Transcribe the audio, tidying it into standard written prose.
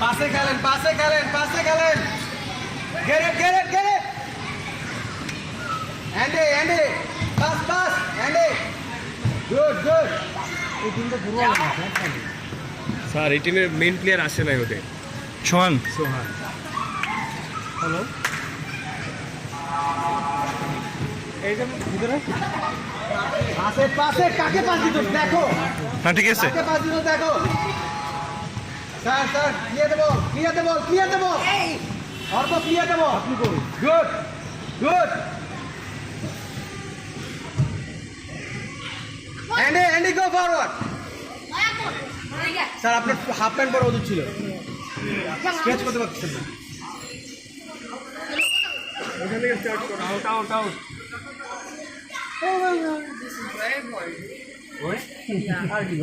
পাশে খেলেন, পাশে খেলেন, পাশে খেলেন। Get it, get it, get it. Andy, Andy. Pass, pass. Andy. Good, good. এই টিমটা পুরো না স্যার এই টিমের মেইন প্লেয়ার আসে নাই ওদের। সোহান হ্যালো এইটা ভিতরে পাশে পাশে কাকে পাস দিত দেখো। হ্যাঁ ঠিক আছে কাকে পাস দিত দেখো। স্যার স্যার ক্লিয়ার দেবো, ক্লিয়ার দেবো, ক্লিয়ার দেবো। অর্প ক্লিয়ার দেবো। আপনি করুন। Good good. Andy Andy go forward. Sir আপনার হাফ প্যান্ট পরা উচিত ছিল, স্ট্রেচ করতে পারছেন না। ওখান থেকে স্টার্ট করো। Out out out. আর কি